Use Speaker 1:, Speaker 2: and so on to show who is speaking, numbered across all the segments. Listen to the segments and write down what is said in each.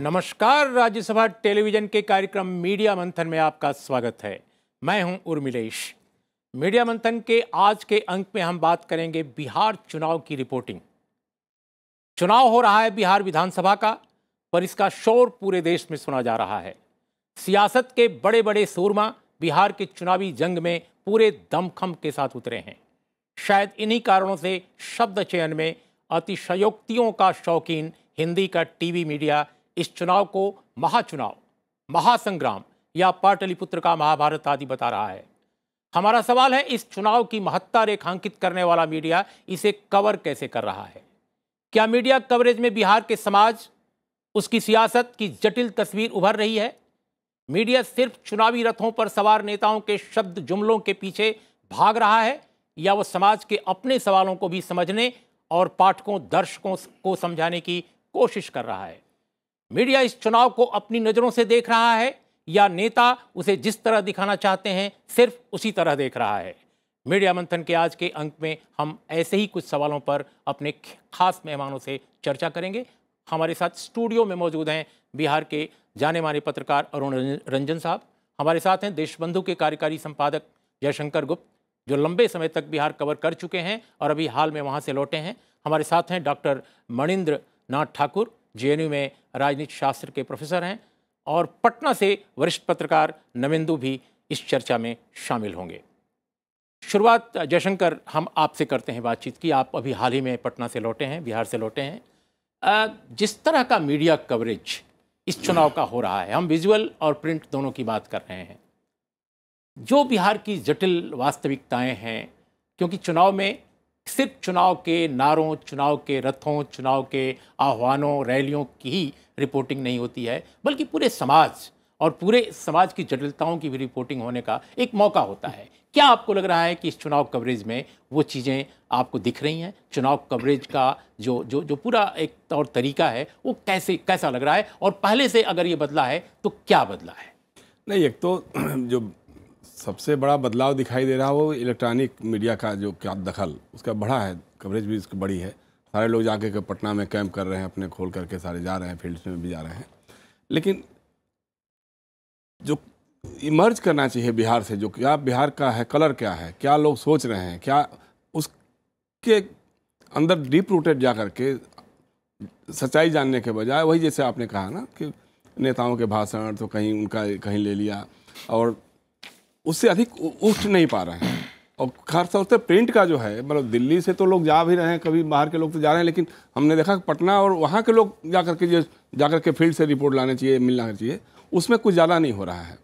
Speaker 1: नमस्कार। राज्यसभा टेलीविजन के कार्यक्रम मीडिया मंथन में आपका स्वागत है। मैं हूं उर्मिलेश। मीडिया मंथन के आज के अंक में हम बात करेंगे बिहार चुनाव की रिपोर्टिंग। चुनाव हो रहा है बिहार विधानसभा का, पर इसका शोर पूरे देश में सुना जा रहा है। सियासत के बड़े बड़े सूरमा बिहार के चुनावी जंग में पूरे दमखम के साथ उतरे हैं। शायद इन्हीं कारणों से शब्द चयन में अतिशयोक्तियों का शौकीन हिंदी का टीवी मीडिया इस चुनाव को महाचुनाव, महासंग्राम या पाटलिपुत्र का महाभारत आदि बता रहा है। हमारा सवाल है, इस चुनाव की महत्ता रेखांकित करने वाला मीडिया इसे कवर कैसे कर रहा है? क्या मीडिया कवरेज में बिहार के समाज, उसकी सियासत की जटिल तस्वीर उभर रही है? मीडिया सिर्फ चुनावी रथों पर सवार नेताओं के शब्द जुमलों के पीछे भाग रहा है, या वो समाज के अपने सवालों को भी समझने और पाठकों, दर्शकों को समझाने की कोशिश कर रहा है? मीडिया इस चुनाव को अपनी नजरों से देख रहा है, या नेता उसे जिस तरह दिखाना चाहते हैं सिर्फ उसी तरह देख रहा है? मीडिया मंथन के आज के अंक में हम ऐसे ही कुछ सवालों पर अपने खास मेहमानों से चर्चा करेंगे। हमारे साथ स्टूडियो में मौजूद हैं बिहार के जाने माने पत्रकार अरुण रंजन साहब। हमारे साथ हैं देशबंधु के कार्यकारी संपादक जयशंकर गुप्त, जो लंबे समय तक बिहार कवर कर चुके हैं और अभी हाल में वहां से लौटे हैं। हमारे साथ हैं डॉक्टर मणिंद्र नाथ ठाकुर, जेएनयू में राजनीति शास्त्र के प्रोफेसर हैं, और पटना से वरिष्ठ पत्रकार नवेंदु भी इस चर्चा में शामिल होंगे। शुरुआत जयशंकर, हम आपसे करते हैं बातचीत की। आप अभी हाल ही में पटना से लौटे हैं, बिहार से लौटे हैं। जिस तरह का मीडिया कवरेज इस चुनाव का हो रहा है, हम विजुअल और प्रिंट दोनों की बात कर रहे हैं, जो बिहार की जटिल वास्तविकताएं हैं, क्योंकि चुनाव में सिर्फ चुनाव के नारों, चुनाव के रथों, चुनाव के आह्वानों, रैलियों की ही रिपोर्टिंग नहीं होती है, बल्कि पूरे समाज और पूरे समाज की जटिलताओं की भी रिपोर्टिंग होने का एक मौका होता है। क्या आपको लग रहा है कि इस चुनाव कवरेज में वो चीज़ें आपको दिख रही हैं? चुनाव कवरेज का जो जो जो पूरा एक तौर तरीका है वो कैसा लग रहा है, और पहले से अगर ये बदला है तो क्या बदला है?
Speaker 2: नहीं, एक तो जो सबसे बड़ा बदलाव दिखाई दे रहा है वो इलेक्ट्रॉनिक मीडिया का जो क्या दखल उसका बढ़ा है, कवरेज भी इसकी बड़ी है। सारे लोग जाके के पटना में कैंप कर रहे हैं, अपने खोल करके सारे जा रहे हैं, फील्ड्स में भी जा रहे हैं। लेकिन जो इमर्ज करना चाहिए बिहार से, जो क्या बिहार का है, कलर क्या है, क्या लोग सोच रहे हैं, क्या उसके अंदर डीप रूटेड जा करके सच्चाई जानने के बजाय वही जैसे आपने कहा ना कि नेताओं के भाषण तो कहीं उनका कहीं ले लिया, और उससे अधिक उठ नहीं पा रहे हैं। और खास तौर से प्रिंट का जो है, मतलब दिल्ली से तो लोग जा भी रहे हैं, कभी बाहर के लोग तो जा रहे हैं, लेकिन हमने देखा कि पटना और वहाँ के लोग जाकर के फील्ड से रिपोर्ट लाने चाहिए, मिलना चाहिए, उसमें कुछ ज़्यादा नहीं हो रहा है।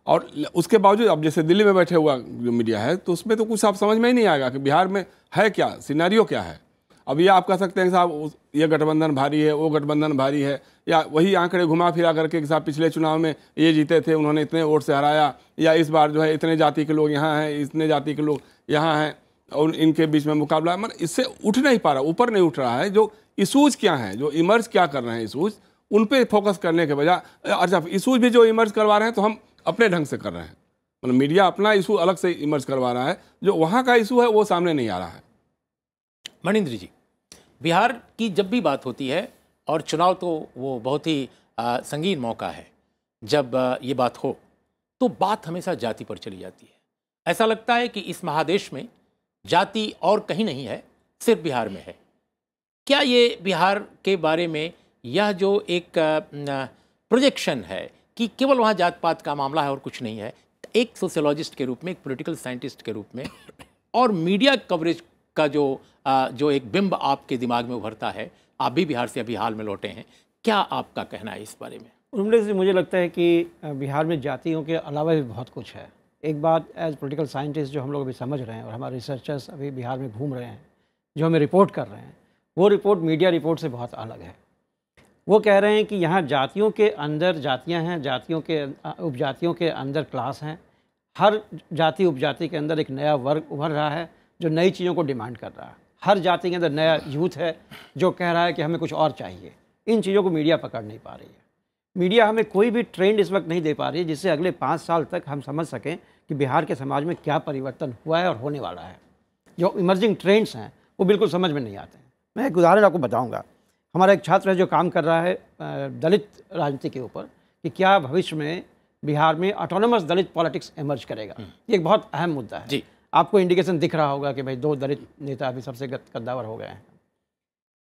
Speaker 2: और उसके बावजूद अब जैसे दिल्ली में बैठे हुआ जो मीडिया है, तो उसमें तो कुछ आप समझ में ही नहीं आएगा कि बिहार में है क्या, सिनेरियो क्या है। अब ये आप कह सकते हैं कि साहब ये गठबंधन भारी है, वो गठबंधन भारी है, या वही आंकड़े घुमा फिरा करके कि साहब पिछले चुनाव में ये जीते थे, उन्होंने इतने वोट से हराया, या इस बार जो है इतने जाति के लोग यहाँ हैं, इतने जाति के लोग यहाँ हैं, और इनके बीच में मुकाबला, मतलब इससे उठ नहीं पा रहा, ऊपर नहीं उठ रहा है। जो इशूज़ क्या हैं, जो इमर्ज क्या कर रहे हैं इशूज़, उन पर फोकस करने के बजाय, अच्छा इशूज़ भी जो इमर्ज करवा रहे हैं तो हम अपने ढंग से कर रहे हैं, मतलब मीडिया अपना इशू अलग से इमर्ज करवा रहा है, जो वहाँ का इशू है वो सामने नहीं आ रहा है।
Speaker 1: मणिंद्र जी, बिहार की जब भी बात होती है, और चुनाव तो वो बहुत ही संगीन मौका है, जब ये बात हो तो बात हमेशा जाति पर चली जाती है। ऐसा लगता है कि इस महादेश में जाति और कहीं नहीं है, सिर्फ बिहार में है। क्या ये बिहार के बारे में यह जो एक प्रोजेक्शन है कि केवल वहाँ जात पात का मामला है और कुछ नहीं है, एक सोशियोलॉजिस्ट के रूप में, एक पॉलिटिकल साइंटिस्ट के रूप में, और मीडिया कवरेज का जो एक बिंब आपके दिमाग में उभरता है, आप भी बिहार से अभी हाल में लौटे हैं, क्या आपका कहना है इस बारे में?
Speaker 3: उनमें से मुझे लगता है कि बिहार में जातियों के अलावा भी बहुत कुछ है। एक बात एज पॉलिटिकल साइंटिस्ट जो हम लोग अभी समझ रहे हैं, और हमारे रिसर्चर्स अभी बिहार में घूम रहे हैं, जो हमें रिपोर्ट कर रहे हैं, वो रिपोर्ट मीडिया रिपोर्ट से बहुत अलग है। वो कह रहे हैं कि यहाँ जातियों के अंदर जातियाँ हैं, जातियों के उपजातियों के अंदर क्लास हैं, हर जाति उपजाति के अंदर एक नया वर्ग उभर रहा है जो नई चीज़ों को डिमांड कर रहा है। हर जाति के अंदर नया यूथ है जो कह रहा है कि हमें कुछ और चाहिए। इन चीज़ों को मीडिया पकड़ नहीं पा रही है। मीडिया हमें कोई भी ट्रेंड इस वक्त नहीं दे पा रही है जिससे अगले 5 साल तक हम समझ सकें कि बिहार के समाज में क्या परिवर्तन हुआ है और होने वाला है। जो इमर्जिंग ट्रेंड्स हैं वो बिल्कुल समझ में नहीं आते हैं। मैं एक उदाहरण आपको बताऊंगा। हमारा एक छात्र है जो काम कर रहा है दलित राजनीति के ऊपर कि क्या भविष्य में बिहार में ऑटोनमस दलित पॉलिटिक्स इमर्ज करेगा। ये एक बहुत अहम मुद्दा है। आपको इंडिकेशन दिख रहा होगा कि भाई 2 दलित नेता अभी सबसे कद्दावर हो गए हैं।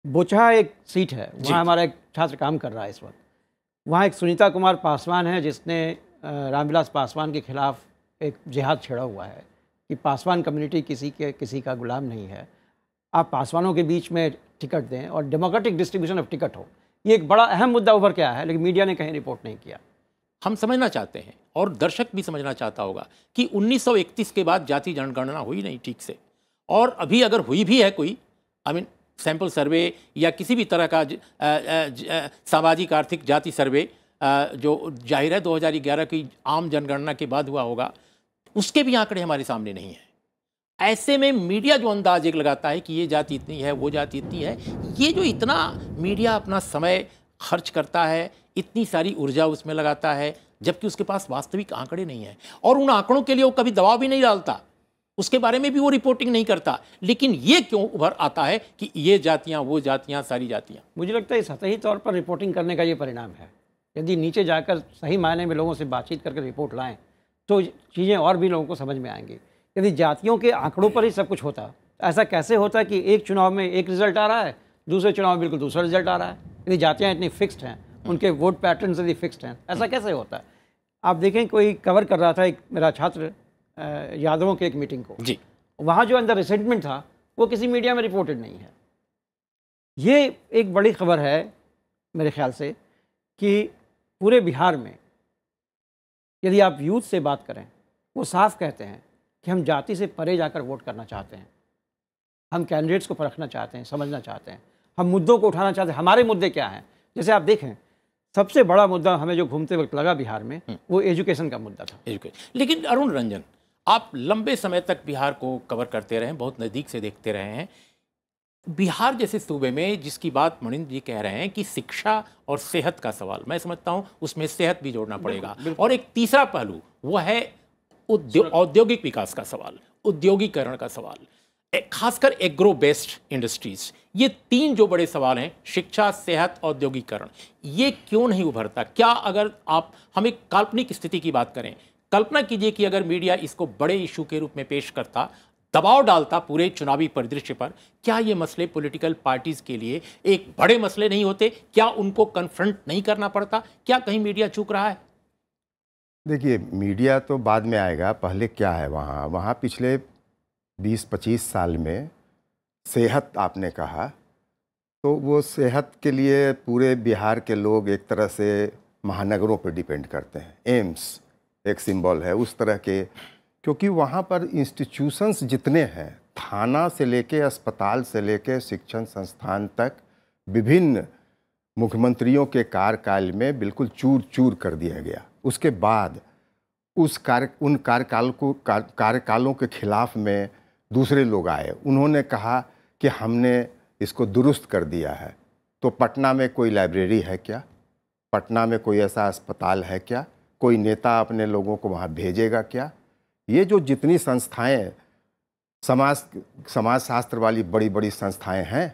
Speaker 3: बोचहा एक सीट है, वहाँ हमारा एक छात्र काम कर रहा है इस वक्त। वहाँ एक सुनीता कुमार पासवान है जिसने रामविलास पासवान के खिलाफ एक जिहाद छेड़ा हुआ है कि पासवान कम्युनिटी किसी का गुलाम नहीं है, आप पासवानों के बीच में टिकट दें और डेमोक्रेटिक डिस्ट्रीब्यूशन ऑफ टिकट हो। ये एक बड़ा अहम मुद्दा उभर के आया है, लेकिन मीडिया ने कहीं रिपोर्ट नहीं किया।
Speaker 1: हम समझना चाहते हैं और दर्शक भी समझना चाहता होगा कि 1931 के बाद जाति जनगणना हुई नहीं ठीक से, और अभी अगर हुई भी है कोई सैंपल सर्वे या किसी भी तरह का सामाजिक आर्थिक जाति सर्वे जो जाहिर है 2011 की आम जनगणना के बाद हुआ होगा, उसके भी आंकड़े हमारे सामने नहीं हैं। ऐसे में मीडिया जो अंदाज एक लगाता है कि ये जाति इतनी है, वो जाति इतनी है, ये जो इतना मीडिया अपना समय खर्च करता है, इतनी सारी ऊर्जा उसमें लगाता है, जबकि उसके पास वास्तविक आंकड़े नहीं हैं, और उन आंकड़ों के लिए वो कभी दबाव भी नहीं डालता, उसके बारे में भी वो रिपोर्टिंग नहीं करता। लेकिन ये क्यों उभर आता है कि ये जातियां, वो जातियां, सारी जातियां?
Speaker 3: मुझे लगता है सतही तौर पर रिपोर्टिंग करने का ये परिणाम है। यदि नीचे जाकर सही मायने में लोगों से बातचीत करके रिपोर्ट लाएं तो चीज़ें और भी लोगों को समझ में आएंगी। यदि जातियों के आंकड़ों पर ही सब कुछ होता, ऐसा कैसे होता है कि एक चुनाव में एक रिजल्ट आ रहा है, दूसरे चुनाव में बिल्कुल दूसरा रिजल्ट आ रहा है? यदि जातियाँ इतनी फिक्स्ड हैं, उनके वोट पैटर्न यदि फिक्स्ड हैं, ऐसा कैसे होता है? आप देखें, कोई कवर कर रहा था एक मेरा छात्र यादवों की एक मीटिंग को
Speaker 1: जी,
Speaker 3: वहाँ जो अंदर रिसेंटमेंट था वो किसी मीडिया में रिपोर्टेड नहीं है। ये एक बड़ी खबर है मेरे ख्याल से कि पूरे बिहार में यदि आप यूथ से बात करें, वो साफ कहते हैं कि हम जाति से परे जाकर वोट करना चाहते हैं, हम कैंडिडेट्स को परखना चाहते हैं, समझना चाहते हैं, हम मुद्दों को उठाना चाहते हैं। हमारे मुद्दे क्या हैं? जैसे आप देखें, सबसे बड़ा मुद्दा हमें जो घूमते वक्त लगा बिहार में, वो एजुकेशन का मुद्दा था।
Speaker 1: लेकिन अरुण रंजन, आप लंबे समय तक बिहार को कवर करते रहे, बहुत नज़दीक से देखते रहे हैं। बिहार जैसे सूबे में जिसकी बात मणिंद्र जी कह रहे हैं कि शिक्षा और सेहत का सवाल, मैं समझता हूं उसमें सेहत भी जोड़ना पड़ेगा। और एक तीसरा पहलू वो है औद्योगिक विकास का सवाल, उद्योगीकरण का सवाल, खासकर एग्रो बेस्ड इंडस्ट्रीज। ये 3 जो बड़े सवाल हैं, शिक्षा, सेहत, औद्योगिकरण, ये क्यों नहीं उभरता? क्या अगर आप हम एक काल्पनिक स्थिति की बात करें, कल्पना कीजिए कि अगर मीडिया इसको बड़े इशू के रूप में पेश करता, दबाव डालता पूरे चुनावी परिदृश्य पर, क्या ये मसले पॉलिटिकल पार्टीज के लिए एक बड़े मसले नहीं होते? क्या उनको कन्फ्रंट नहीं करना पड़ता? क्या कहीं मीडिया चूक रहा है?
Speaker 4: देखिए, मीडिया तो बाद में आएगा, पहले क्या है वहाँ पिछले 20-25 साल में सेहत आपने कहा, तो वो सेहत के लिए पूरे बिहार के लोग एक तरह से महानगरों पर डिपेंड करते हैं। एम्स एक सिंबल है उस तरह के, क्योंकि वहाँ पर इंस्टीट्यूशंस जितने हैं, थाना से लेके अस्पताल से लेके शिक्षण संस्थान तक, विभिन्न मुख्यमंत्रियों के कार्यकाल में बिल्कुल चूर चूर कर दिया गया। उसके बाद उन कार्यकालों के खिलाफ में दूसरे लोग आए, उन्होंने कहा कि हमने इसको दुरुस्त कर दिया है। तो पटना में कोई लाइब्रेरी है क्या? पटना में कोई ऐसा अस्पताल है क्या? कोई नेता अपने लोगों को वहाँ भेजेगा क्या? ये जो जितनी संस्थाएं, समाज शास्त्र वाली बड़ी बड़ी संस्थाएं हैं,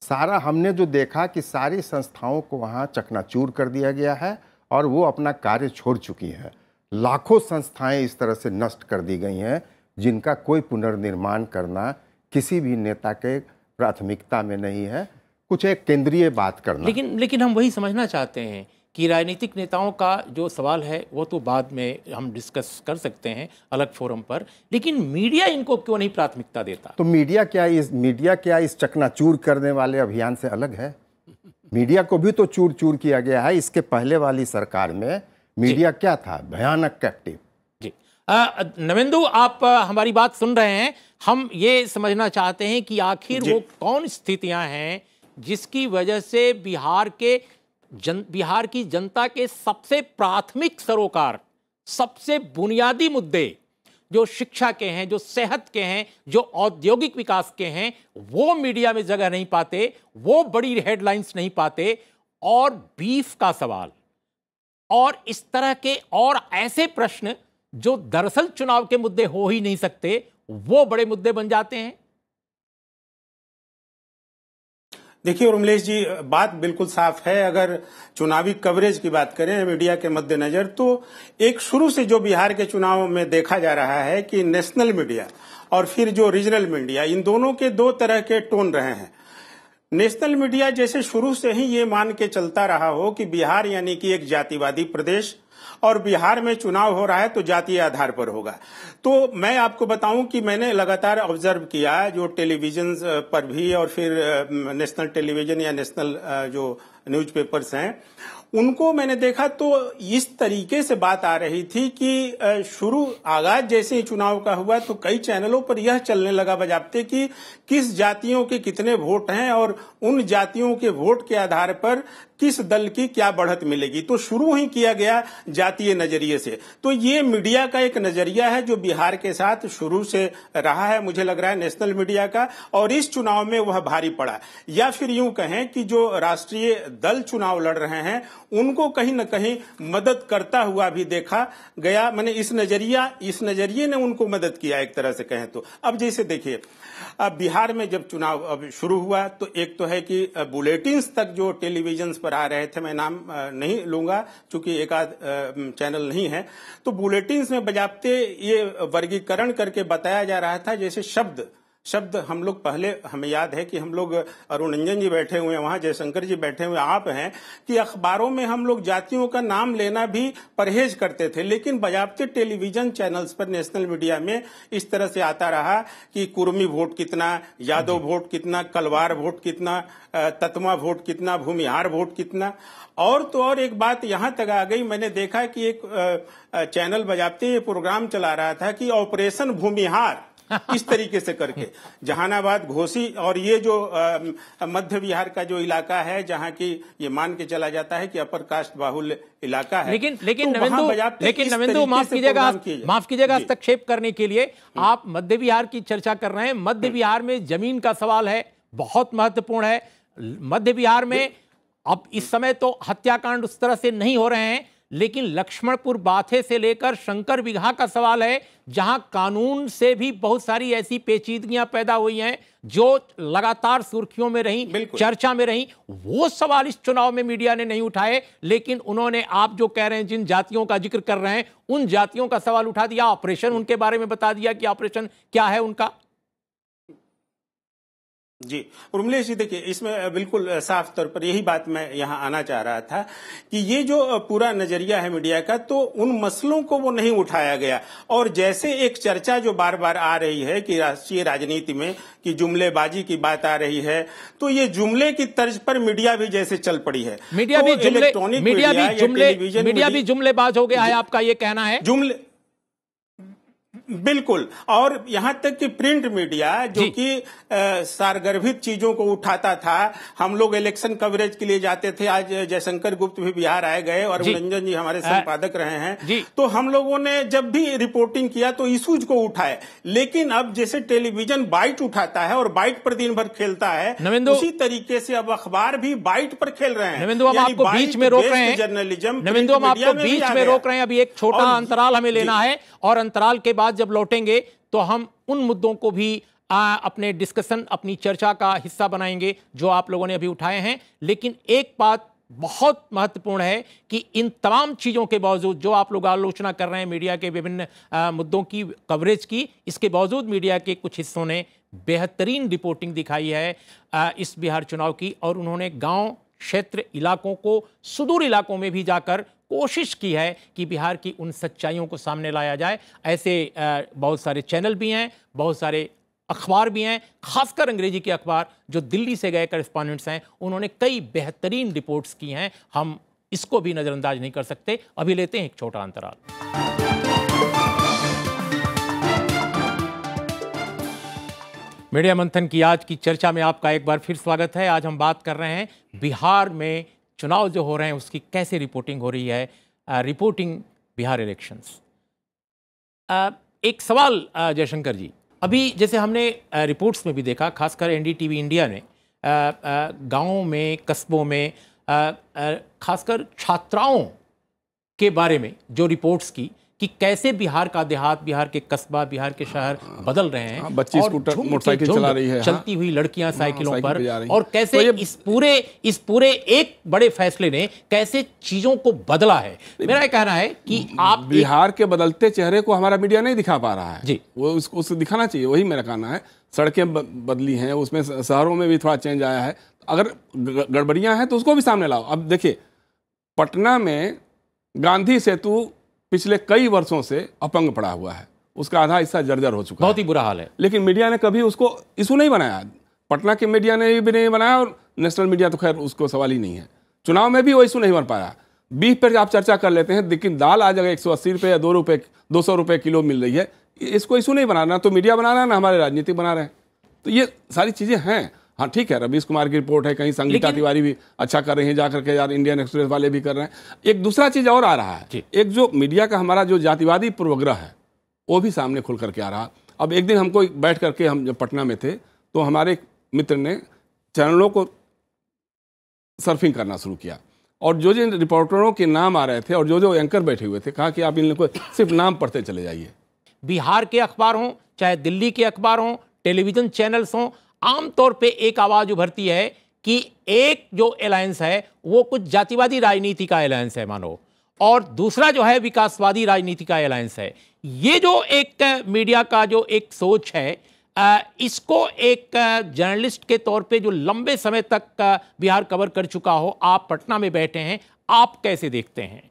Speaker 4: सारा हमने जो देखा कि सारी संस्थाओं को वहाँ चकनाचूर कर दिया गया है और वो अपना कार्य छोड़ चुकी हैं। लाखों संस्थाएं इस तरह से नष्ट कर दी गई हैं जिनका कोई पुनर्निर्माण करना किसी भी नेता के प्राथमिकता में नहीं है, कुछ एक केंद्रीय बात करना।
Speaker 1: लेकिन हम वही समझना चाहते हैं कि राजनीतिक नेताओं का जो सवाल है वो तो बाद में हम डिस्कस कर सकते हैं अलग फोरम पर, लेकिन मीडिया इनको क्यों नहीं प्राथमिकता देता?
Speaker 4: तो मीडिया क्या इस चकनाचूर करने वाले अभियान से अलग है? मीडिया को भी तो चूर चूर किया गया है। इसके पहले वाली सरकार में मीडिया क्या था? भयानक कैप्टिव।
Speaker 1: जी, नवेंदु, आप हमारी बात सुन रहे हैं। हम ये समझना चाहते हैं कि आखिर वो कौन स्थितियां हैं जिसकी वजह से बिहार की जनता के सबसे प्राथमिक सरोकार, सबसे बुनियादी मुद्दे जो शिक्षा के हैं, जो सेहत के हैं, जो औद्योगिक विकास के हैं, वो मीडिया में जगह नहीं पाते, वो बड़ी हेडलाइंस नहीं पाते। और बीफ का सवाल और इस तरह के और ऐसे प्रश्न जो दरअसल चुनाव के मुद्दे हो ही नहीं सकते, वो बड़े मुद्दे बन जाते हैं।
Speaker 5: देखिए उर्मिलेश जी, बात बिल्कुल साफ है। अगर चुनावी कवरेज की बात करें मीडिया के मद्देनजर, तो एक शुरू से जो बिहार के चुनाव में देखा जा रहा है कि नेशनल मीडिया और फिर जो रीजनल मीडिया, इन दोनों के दो तरह के टोन रहे हैं। नेशनल मीडिया जैसे शुरू से ही ये मान के चलता रहा हो कि बिहार यानी कि एक जातिवादी प्रदेश और बिहार में चुनाव हो रहा है तो जातीय आधार पर होगा। तो मैं आपको बताऊं कि मैंने लगातार ऑब्जर्व किया जो टेलीविजन पर भी और फिर नेशनल टेलीविजन या नेशनल जो न्यूज़पेपर्स हैं उनको मैंने देखा तो इस तरीके से बात आ रही थी कि शुरू आगाज जैसे ही चुनाव का हुआ तो कई चैनलों पर यह चलने लगा बजाबते कि किस जातियों के कितने वोट हैं और उन जातियों के वोट के आधार पर किस दल की क्या बढ़त मिलेगी। तो शुरू ही किया गया जातीय नजरिए से। तो ये मीडिया का एक नजरिया है जो बिहार के साथ शुरू से रहा है, मुझे लग रहा है नेशनल मीडिया का, और इस चुनाव में वह भारी पड़ा। या फिर यूं कहें कि जो राष्ट्रीय दल चुनाव लड़ रहे हैं उनको कहीं न कहीं मदद करता हुआ भी देखा गया। मैंने इस नजरिए ने उनको मदद किया एक तरह से कहें तो। अब जैसे देखिए, अब बिहार में जब चुनाव अब शुरू हुआ तो एक तो है कि बुलेटिन्स तक जो टेलीविजन पर आ रहे थे, मैं नाम नहीं लूंगा क्योंकि एक आध चैनल नहीं है, तो बुलेटिन्स में बजाबते ये वर्गीकरण करके बताया जा रहा था जैसे शब्द हम लोग पहले, हमें याद है कि हम लोग, अरुण रंजन जी बैठे हुए हैं वहां, जयशंकर जी बैठे हुए, आप हैं, कि अखबारों में हम लोग जातियों का नाम लेना भी परहेज करते थे। लेकिन बजाबते टेलीविजन चैनल्स पर नेशनल मीडिया में इस तरह से आता रहा कि कुर्मी वोट कितना, यादव वोट कितना, कलवार वोट कितना, ततमा वोट कितना, भूमिहार वोट कितना। और तो और एक बात यहां तक आ गई, मैंने देखा कि एक चैनल बजाबते ये प्रोग्राम चला रहा था कि ऑपरेशन भूमिहार इस तरीके से करके जहानाबाद, घोसी और ये जो मध्य बिहार का जो इलाका है जहां की ये मान के चला जाता है कि अपर कास्ट बाहुल्य इलाका है।
Speaker 1: लेकिन
Speaker 5: तो
Speaker 1: नवेंदु माफ कीजिएगा हस्तक्षेप करने के लिए, आप मध्य बिहार की चर्चा कर रहे हैं। मध्य बिहार में जमीन का सवाल है, बहुत महत्वपूर्ण है। मध्य बिहार में अब इस समय तो हत्याकांड उस तरह से नहीं हो रहे हैं, लेकिन लक्ष्मणपुर बाथे से लेकर शंकर बिगहा का सवाल है जहां कानून से भी बहुत सारी ऐसी पेचीदगियां पैदा हुई हैं जो लगातार सुर्खियों में रही, चर्चा में रही। वो सवाल इस चुनाव में मीडिया ने नहीं उठाए, लेकिन उन्होंने, आप जो कह रहे हैं जिन जातियों का जिक्र कर रहे हैं उन जातियों का सवाल उठा दिया, ऑपरेशन उनके बारे में बता दिया कि ऑपरेशन क्या है उनका।
Speaker 5: जी उर्मिलेश जी, देखिए इसमें बिल्कुल साफ तौर पर यही बात मैं यहाँ आना चाह रहा था कि ये जो पूरा नजरिया है मीडिया का, तो उन मसलों को वो नहीं उठाया गया। और जैसे एक चर्चा जो बार बार आ रही है कि राष्ट्रीय राजनीति में कि जुमलेबाजी की बात आ रही है, तो ये जुमले की तर्ज पर मीडिया भी जैसे चल पड़ी है।
Speaker 1: मीडिया भी जुमलेबाज हो गया है, आपका ये कहना है?
Speaker 5: जुमले बिल्कुल। और यहां तक कि प्रिंट मीडिया जो कि सारगर्भित चीजों को उठाता था, हम लोग इलेक्शन कवरेज के लिए जाते थे, आज जयशंकर गुप्त भी बिहार आए गए और रंजन जी हमारे संपादक रहे हैं, तो हम लोगों ने जब भी रिपोर्टिंग किया तो इशूज को उठाए। लेकिन अब जैसे टेलीविजन बाइट उठाता है और बाइट पर दिन भर खेलता है, उसी तरीके से अब अखबार भी बाइट पर खेल रहे हैं।
Speaker 1: नवेंदु, हम आपको बीच में रोक रहे हैं,
Speaker 5: जर्नलिज्म,
Speaker 1: नवेंदु हम आपको बीच में रोक रहे हैं। अभी एक छोटा अंतराल हमें लेना है और अंतराल के बाद जब लौटेंगे तो हम उन मुद्दों को भी अपने डिस्कशन, अपनी चर्चा का हिस्सा बनाएंगे जो आप लोगों ने अभी उठाए हैं। लेकिन एक बात बहुत महत्वपूर्ण है कि इन तमाम चीजों के बावजूद जो आप लोग आलोचना कर रहे हैं मीडिया के विभिन्न मुद्दों की कवरेज की, इसके बावजूद मीडिया के कुछ हिस्सों ने बेहतरीन रिपोर्टिंग दिखाई है इस बिहार चुनाव की, और उन्होंने गांव, क्षेत्र, इलाकों को, सुदूर इलाकों में भी जाकर कोशिश की है कि बिहार की उन सच्चाइयों को सामने लाया जाए। ऐसे बहुत सारे चैनल भी हैं, बहुत सारे अखबार भी हैं, खासकर अंग्रेजी के अखबार जो दिल्ली से गए करेस्पॉन्डेंट्स हैं, उन्होंने कई बेहतरीन रिपोर्ट्स की हैं। हम इसको भी नज़रअंदाज नहीं कर सकते। अभी लेते हैं एक छोटा अंतराल। मीडिया मंथन की आज की चर्चा में आपका एक बार फिर स्वागत है। आज हम बात कर रहे हैं बिहार में चुनाव जो हो रहे हैं उसकी कैसे रिपोर्टिंग हो रही है, रिपोर्टिंग बिहार इलेक्शंस। एक सवाल जयशंकर जी, अभी जैसे हमने रिपोर्ट्स में भी देखा, खासकर एनडीटीवी इंडिया ने गांवों में, कस्बों में, खासकर छात्राओं के बारे में जो रिपोर्ट्स की कि कैसे बिहार का देहात, बिहार के कस्बा, बिहार के शहर बदल रहे हैं।
Speaker 2: बच्ची
Speaker 1: और
Speaker 2: स्कूटर,
Speaker 1: झुंड के
Speaker 2: मोटरसाइकिल
Speaker 1: झुंड
Speaker 2: चला रही है,
Speaker 1: चलती हुई लड़कियां साइकिलों
Speaker 2: साइकिल
Speaker 1: पर,
Speaker 2: पे जा रही हैं।
Speaker 1: और कैसे इस पूरे एक बड़े फैसले ने कैसे चीजों को बदला है। मेरा ये कहना है कि आप
Speaker 2: बिहार के बदलते चेहरे को हमारा मीडिया नहीं दिखा पा रहा है
Speaker 1: जी,
Speaker 2: वो उसको दिखाना चाहिए, वही मेरा कहना है। सड़कें बदली हैं, उसमें शहरों में भी थोड़ा चेंज आया है, अगर गड़बड़ियां हैं तो उसको भी सामने लाओ। अब देखिए, पटना में गांधी सेतु पिछले कई वर्षों से अपंग पड़ा हुआ है, उसका आधा हिस्सा जर्जर हो चुका है,
Speaker 1: बहुत ही बुरा हाल है,
Speaker 2: लेकिन मीडिया ने कभी उसको इशू नहीं बनाया। पटना के मीडिया ने भी नहीं बनाया, और नेशनल मीडिया तो खैर उसको सवाल ही नहीं है। चुनाव में भी वो इशू नहीं बन पाया। बीफ पर आप चर्चा कर लेते हैं, लेकिन दाल आज अगर 180 रुपये या 200 रुपये किलो मिल रही है, इसको इशू नहीं बनाना, तो मीडिया बना रहा है ना हमारे राजनीतिक बना रहे हैं। तो ये सारी चीज़ें हैं। हाँ ठीक है, रवीश कुमार की रिपोर्ट है, कहीं संगीता तिवारी भी अच्छा कर रही हैं जाकर के, यार इंडियन एक्सप्रेस वाले भी कर रहे हैं। एक दूसरा चीज़ और आ रहा है, एक जो मीडिया का हमारा जो जातिवादी पूर्वाग्रह है वो भी सामने खुल करके आ रहा। अब एक दिन हमको बैठ करके, हम जब पटना में थे तो हमारे मित्र ने चैनलों को सर्फिंग करना शुरू किया, और जो जिन रिपोर्टरों के नाम आ रहे थे और जो एंकर बैठे हुए थे, कहा कि आप इन लोगों को सिर्फ नाम पढ़ते चले जाइए।
Speaker 1: बिहार के अखबार हों, चाहे दिल्ली के अखबार हों, टेलीविजन चैनल्स हों, आमतौर पे एक आवाज उभरती है कि एक जो अलायंस है वो कुछ जातिवादी राजनीति का अलायंस है मानो, और दूसरा जो है विकासवादी राजनीति का अलायंस है। ये जो एक मीडिया का जो एक सोच है, इसको एक जर्नलिस्ट के तौर पे जो लंबे समय तक बिहार कवर कर चुका हो, आप पटना में बैठे हैं, आप कैसे देखते हैं?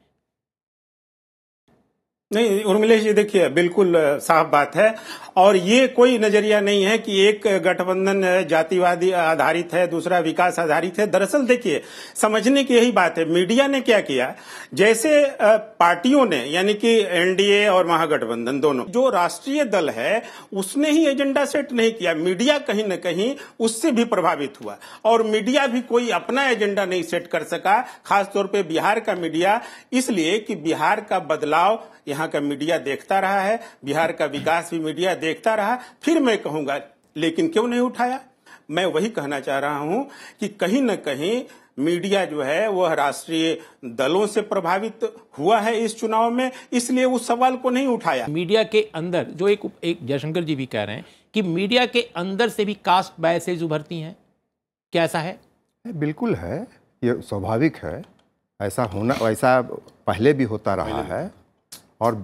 Speaker 5: नहीं उर्मिलेश जी, देखिए बिल्कुल साफ बात है, और ये कोई नजरिया नहीं है कि एक गठबंधन जातिवादी आधारित है, दूसरा विकास आधारित है। दरअसल देखिए, समझने की यही बात है, मीडिया ने क्या किया, जैसे पार्टियों ने, यानी कि एनडीए और महागठबंधन दोनों, जो राष्ट्रीय दल है उसने ही एजेंडा सेट नहीं किया, मीडिया कहीं न कहीं उससे भी प्रभावित हुआ, और मीडिया भी कोई अपना एजेंडा नहीं सेट कर सका, खासतौर पर बिहार का मीडिया, इसलिए कि बिहार का बदलाव यहाँ का मीडिया देखता रहा है, बिहार का विकास भी मीडिया देखता रहा। फिर मैं कहूंगा, लेकिन क्यों नहीं उठाया? मैं वही कहना चाह रहा हूं कि कहीं न कहीं मीडिया जो है वह राष्ट्रीय दलों से प्रभावित हुआ है इस चुनाव में, इसलिए उस सवाल को नहीं उठाया।
Speaker 1: मीडिया के अंदर जो एक जयशंकर जी भी कह रहे हैं कि मीडिया के अंदर से भी कास्ट बायसेज उभरती हैं, क्या ऐसा है?
Speaker 4: बिल्कुल है, ये स्वाभाविक है, ऐसा होना, ऐसा पहले भी होता रहा है, और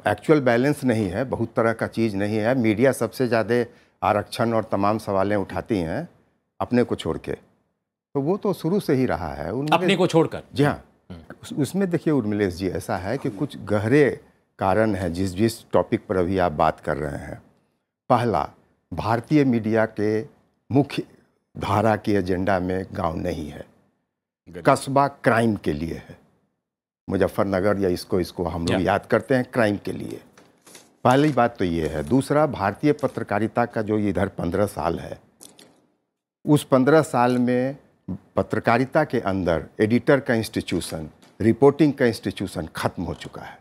Speaker 4: एक्चुअल बैलेंस नहीं है, बहुत तरह का चीज़ नहीं है। मीडिया सबसे ज़्यादा आरक्षण और तमाम सवालें उठाती हैं अपने को छोड़ के, तो वो तो शुरू से ही रहा है
Speaker 1: अपने को छोड़कर।
Speaker 4: जी हाँ, उसमें देखिए उर्मिलेश जी, ऐसा है कि कुछ गहरे कारण हैं जिस टॉपिक पर अभी आप बात कर रहे हैं। पहला, भारतीय मीडिया के मुख्य धारा की एजेंडा में गांव नहीं है, कस्बा क्राइम के लिए है, मुजफ्फरनगर या इसको हम लोग याद करते हैं क्राइम के लिए। पहली बात तो ये है। दूसरा, भारतीय पत्रकारिता का जो इधर 15 साल है, उस 15 साल में पत्रकारिता के अंदर एडिटर का इंस्टीट्यूशन, रिपोर्टिंग का इंस्टीट्यूशन खत्म हो चुका है,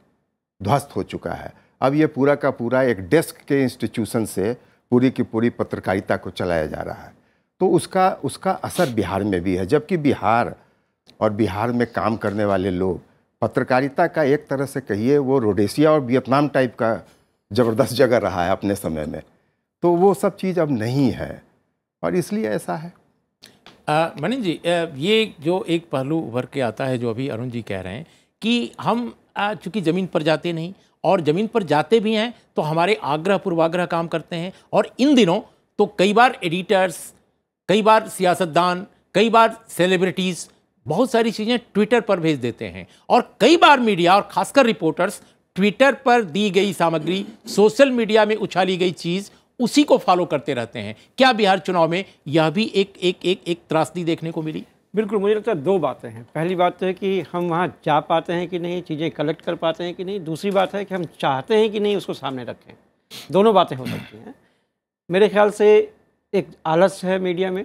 Speaker 4: ध्वस्त हो चुका है। अब ये पूरा का पूरा एक डेस्क के इंस्टीट्यूशन से पूरी की पूरी पत्रकारिता को चलाया जा रहा है, तो उसका असर बिहार में भी है। जबकि बिहार और बिहार में काम करने वाले लोग, पत्रकारिता का एक तरह से कहिए वो रोडेशिया और वियतनाम टाइप का ज़बरदस्त जगह रहा है अपने समय में, तो वो सब चीज़ अब नहीं है, और इसलिए ऐसा है।
Speaker 1: मनीष जी, ये जो एक पहलू उभर के आता है, जो अभी अरुण जी कह रहे हैं कि हम चूँकि ज़मीन पर जाते नहीं, और ज़मीन पर जाते भी हैं तो हमारे आग्रह पूर्वाग्रह काम करते हैं, और इन दिनों तो कई बार एडिटर्स, कई बार सियासतदान, कई बार सेलिब्रिटीज़ बहुत सारी चीज़ें ट्विटर पर भेज देते हैं, और कई बार मीडिया और खासकर रिपोर्टर्स ट्विटर पर दी गई सामग्री, सोशल मीडिया में उछाली गई चीज़, उसी को फॉलो करते रहते हैं। क्या बिहार चुनाव में यह भी एक त्रासदी देखने को मिली?
Speaker 3: बिल्कुल, मुझे लगता है दो बातें हैं। पहली बात तो है कि हम वहाँ जा पाते हैं कि नहीं, चीज़ें कलेक्ट कर पाते हैं कि नहीं। दूसरी बात है कि हम चाहते हैं कि नहीं उसको सामने रखें। दोनों बातें हो सकती हैं। मेरे ख्याल से एक आलस है मीडिया में,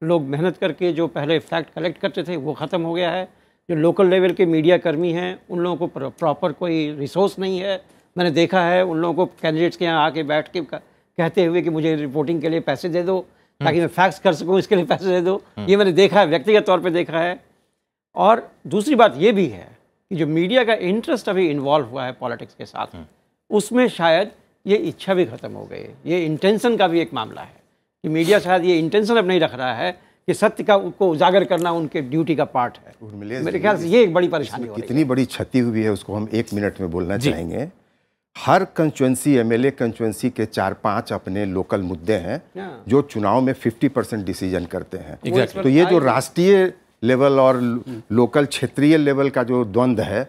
Speaker 3: लोग मेहनत करके जो पहले फैक्ट कलेक्ट करते थे वो ख़त्म हो गया है। जो लोकल लेवल के मीडिया कर्मी हैं उन लोगों को प्रॉपर कोई रिसोर्स नहीं है। मैंने देखा है उन लोगों को कैंडिडेट्स के यहाँ आके बैठ के कहते हुए कि मुझे रिपोर्टिंग के लिए पैसे दे दो ताकि मैं फैक्स कर सकूं, इसके लिए पैसे दे दो। ये मैंने देखा है, व्यक्तिगत तौर पे देखा है। और दूसरी बात ये भी है कि जो मीडिया का इंटरेस्ट अभी इन्वॉल्व हुआ है पॉलिटिक्स के साथ, उसमें शायद ये इच्छा भी खत्म हो गई है। ये इंटेंशन का भी एक मामला है कि मीडिया शायद ये इंटेंशन अब नहीं रख रहा है कि सत्य का को उजागर करना उनके ड्यूटी का पार्ट है। मेरे ख्याल से ये एक बड़ी परेशानी हो रही है।
Speaker 4: कितनी बड़ी क्षति हुई है उसको हम 1 मिनट में बोलना चाहेंगे। हर कंस्टिट्यूंसी, एमएलए कंस्टिट्यूंसी के 4-5 अपने लोकल मुद्दे हैं जो चुनाव में 50% डिसीजन करते हैं। तो ये जो राष्ट्रीय लेवल और लोकल क्षेत्रीय लेवल का जो द्वंद्व है,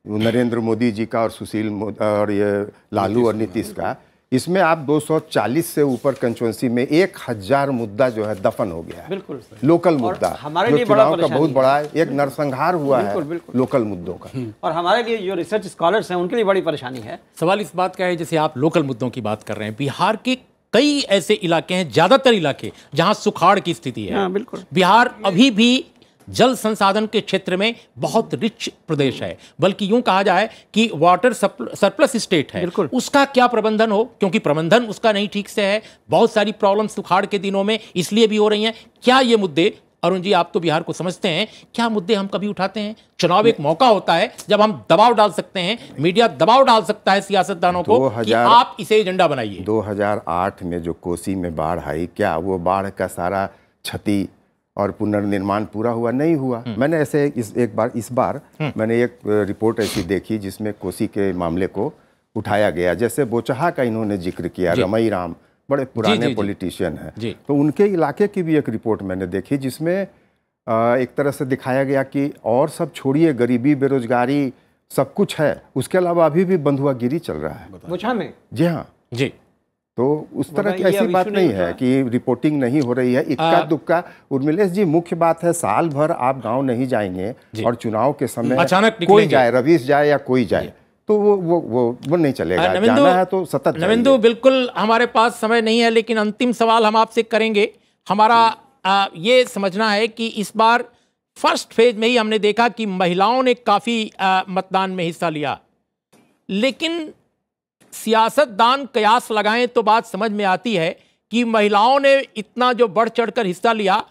Speaker 4: नरेंद्र मोदी जी का और सुशील और ये लालू और नीतीश का, इसमें आप 240 से ऊपर कंस्टिट्यूंसी में 1000 मुद्दा जो है दफन हो गया है।
Speaker 3: बिल्कुल
Speaker 4: लोकल मुद्दा
Speaker 3: हमारे लिए बड़ा
Speaker 4: का बहुत बड़ा एक नरसंहार हुआ है लोकल मुद्दों का।
Speaker 3: और हमारे लिए जो रिसर्च स्कॉलर्स हैं उनके लिए बड़ी परेशानी है।
Speaker 1: सवाल इस बात का है, जैसे आप लोकल मुद्दों की बात कर रहे हैं, बिहार के कई ऐसे इलाके हैं, ज्यादातर इलाके जहां सुखाड़ की स्थिति है।
Speaker 3: बिल्कुल
Speaker 1: बिहार अभी भी जल संसाधन के क्षेत्र में बहुत रिच प्रदेश है, बल्कि यूं कहा जाए कि वाटर सरप्लस स्टेट है। उसका क्या प्रबंधन हो, क्योंकि प्रबंधन उसका नहीं ठीक से है। बहुत सारी प्रॉब्लम सुखाड़ के दिनों में इसलिए भी हो रही हैं। क्या ये मुद्दे, अरुण जी आप तो बिहार को समझते हैं, क्या मुद्दे हम कभी उठाते हैं? चुनाव एक मौका होता है जब हम दबाव डाल सकते हैं, मीडिया दबाव डाल सकता है सियासतदानों को कि आप इसे एजेंडा बनाइए।
Speaker 4: 2008 में जो कोसी में बाढ़ आई, क्या वो बाढ़ का सारा क्षति और पुनर्निर्माण पूरा हुआ? नहीं हुआ। मैंने ऐसे इस बार मैंने एक रिपोर्ट ऐसी देखी जिसमें कोसी के मामले को उठाया गया। जैसे बोचहा का इन्होंने जिक्र किया, रमई राम बड़े पुराने पॉलिटिशियन हैं, तो उनके इलाके की भी एक रिपोर्ट मैंने देखी जिसमें एक तरह से दिखाया गया कि और सब छोड़िए, गरीबी, बेरोजगारी सब कुछ है, उसके अलावा अभी भी बंधुआगिरी चल रहा है
Speaker 3: बोचहा में।
Speaker 4: जी हाँ
Speaker 1: जी।
Speaker 4: तो उस तरह की ऐसी बात नहीं है कि रिपोर्टिंग नहीं हो रही है, इक्का दुक्का। उर्मिलेश जी, मुख्य बात है साल भर आप गांव नहीं जाएंगे और चुनाव के समय
Speaker 1: अचानक
Speaker 4: कोई जाए, रवीश जाए या कोई जाए, तो वो नहीं चलेगा। जाना है तो सतत
Speaker 1: नविंदु, बिल्कुल हमारे पास समय नहीं है, लेकिन अंतिम सवाल हम आपसे करेंगे। हमारा ये समझना है कि इस बार फर्स्ट फेज में ही हमने देखा कि महिलाओं ने काफी मतदान में हिस्सा लिया, लेकिन सियासतदान कयास लगाएं तो बात समझ में आती है कि महिलाओं ने इतना जो बढ़ चढ़कर हिस्सा लिया,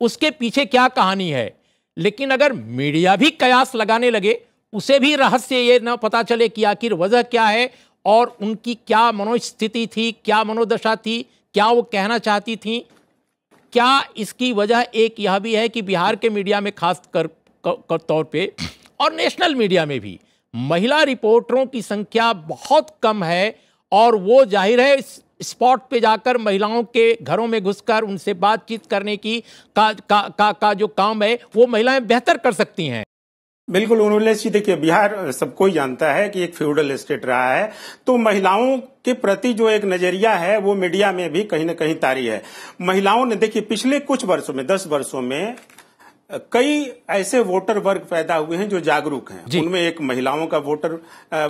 Speaker 1: उसके पीछे क्या कहानी है। लेकिन अगर मीडिया भी कयास लगाने लगे, उसे भी रहस्य ये न पता चले कि आखिर वजह क्या है और उनकी क्या मनोस्थिति थी, क्या मनोदशा थी, क्या वो कहना चाहती थी। क्या इसकी वजह एक यह भी है कि बिहार के मीडिया में खास कर तौर पे और नेशनल मीडिया में भी महिला रिपोर्टरों की संख्या बहुत कम है, और वो जाहिर है स्पॉट पे जाकर महिलाओं के घरों में घुसकर उनसे बातचीत करने की का जो काम है वो महिलाएं बेहतर कर सकती हैं।
Speaker 5: बिल्कुल उर्मिलेश जी, देखिए बिहार सबको ही जानता है कि एक फ्यूडल स्टेट रहा है, तो महिलाओं के प्रति जो एक नजरिया है वो मीडिया में भी कहीं न कहीं तारी है। महिलाओं ने, देखिए पिछले कुछ वर्षों में, 10 वर्षों में कई ऐसे वोटर वर्ग पैदा हुए हैं जो जागरूक हैं। उनमें एक महिलाओं का वोटर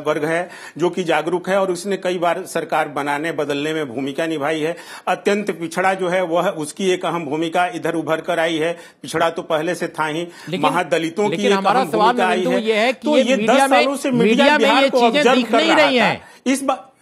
Speaker 5: वर्ग है जो कि जागरूक है और उसने कई बार सरकार बनाने बदलने में भूमिका निभाई है। अत्यंत पिछड़ा जो है वह, उसकी एक अहम भूमिका इधर उभर कर आई है। पिछड़ा तो पहले से था ही, महादलितों की एक अहम भूमिका आई है। तो ये 10 सालों से मीडिया बिहार को ऑब्जर्व कर रहा था। इस बार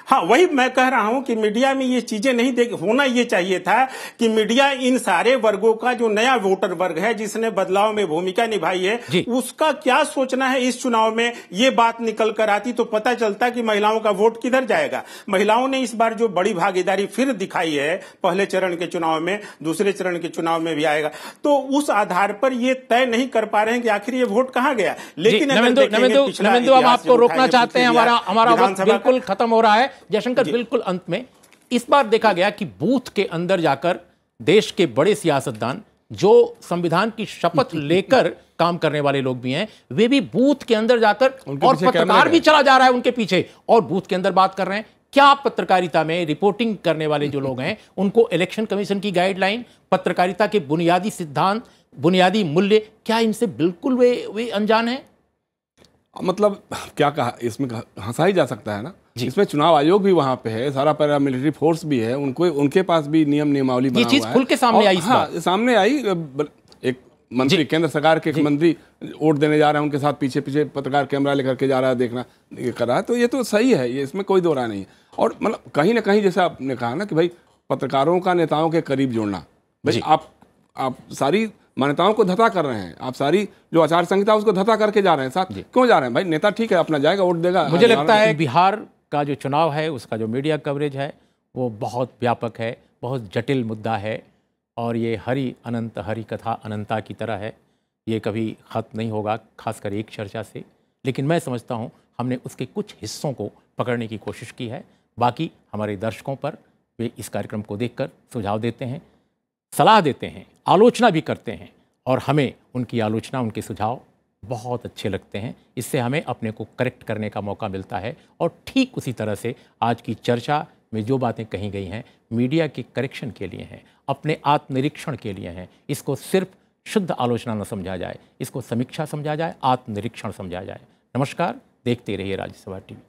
Speaker 5: हाँ, वही मैं कह रहा हूं कि मीडिया में ये चीजें नहीं होना ये चाहिए था कि मीडिया इन सारे वर्गों का, जो नया वोटर वर्ग है जिसने बदलाव में भूमिका निभाई है, उसका क्या सोचना है इस चुनाव में, ये बात निकल कर आती तो पता चलता कि महिलाओं का वोट किधर जाएगा। महिलाओं ने इस बार जो बड़ी भागीदारी फिर दिखाई है, पहले चरण के चुनाव में, दूसरे चरण के चुनाव में भी आएगा, तो उस आधार पर ये तय नहीं कर पा रहे हैं कि आखिर ये वोट कहाँ गया। लेकिन
Speaker 1: नविंदु, हम आपको रोकना चाहते हैं, हमारा वक्त बिल्कुल खत्म हो रहा है। जयशंकर, बिल्कुल अंत में, इस बार देखा गया कि बूथ के अंदर जाकर देश के बड़े सियासतदान जो संविधान की शपथ लेकर काम करने वाले लोग भी हैं, वे भी बूथ के अंदर जाकर, और पत्रकार भी चला जा रहा है उनके पीछे और बूथ के अंदर बात कर रहे हैं। क्या पत्रकारिता में रिपोर्टिंग करने वाले जो लोग हैं उनको इलेक्शन कमीशन की गाइडलाइन, पत्रकारिता के बुनियादी सिद्धांत, बुनियादी मूल्य, क्या इनसे बिल्कुल वे अनजान हैं?
Speaker 2: मतलब क्या कहा, इसमें हंसा ही जा सकता है ना। इसमें चुनाव आयोग भी वहां पे है, सारा पैरामिलिट्री फोर्स भी है, उनके पास भी नियमावली बना हुआ है।
Speaker 1: ये चीज खुल के सामने आई।
Speaker 2: हाँ, सामने आई। एक मंत्री, केंद्र सरकार के एक मंत्री वोट देने जा रहे हैं, उनके साथ पीछे पीछे पत्रकार कैमरा लेकर के जा रहा है, देखना ये कर रहा है, तो ये तो सही है, ये इसमें कोई दो राय नहीं है। और मतलब कहीं ना कहीं जैसे आपने कहा ना कि भाई पत्रकारों का नेताओं के करीब जोड़ना, भाई आप सारी मान्यताओं को धता कर रहे हैं। आप सारी जो आचार संहिता उसको धता करके जा रहे हैं। साथ क्यों जा रहे हैं भाई? नेता ठीक है, अपना जाएगा, वोट देगा।
Speaker 1: मुझे लगता है बिहार का जो चुनाव है उसका जो मीडिया कवरेज है वो बहुत व्यापक है, बहुत जटिल मुद्दा है, और ये हरि अनंत हरि कथा अनंता की तरह है। ये कभी ख़त्म नहीं होगा, खासकर एक चर्चा से। लेकिन मैं समझता हूँ हमने उसके कुछ हिस्सों को पकड़ने की कोशिश की है। बाकी हमारे दर्शकों पर वे इस कार्यक्रम को देखकर सुझाव देते हैं, सलाह देते हैं, आलोचना भी करते हैं, और हमें उनकी आलोचना, उनके सुझाव बहुत अच्छे लगते हैं। इससे हमें अपने को करेक्ट करने का मौका मिलता है। और ठीक उसी तरह से आज की चर्चा में जो बातें कही गई हैं मीडिया के करेक्शन के लिए हैं, अपने आत्मनिरीक्षण के लिए हैं। इसको सिर्फ शुद्ध आलोचना न समझा जाए, इसको समीक्षा समझा जाए, आत्मनिरीक्षण समझा जाए। नमस्कार, देखते रहिए राज्यसभा टीवी।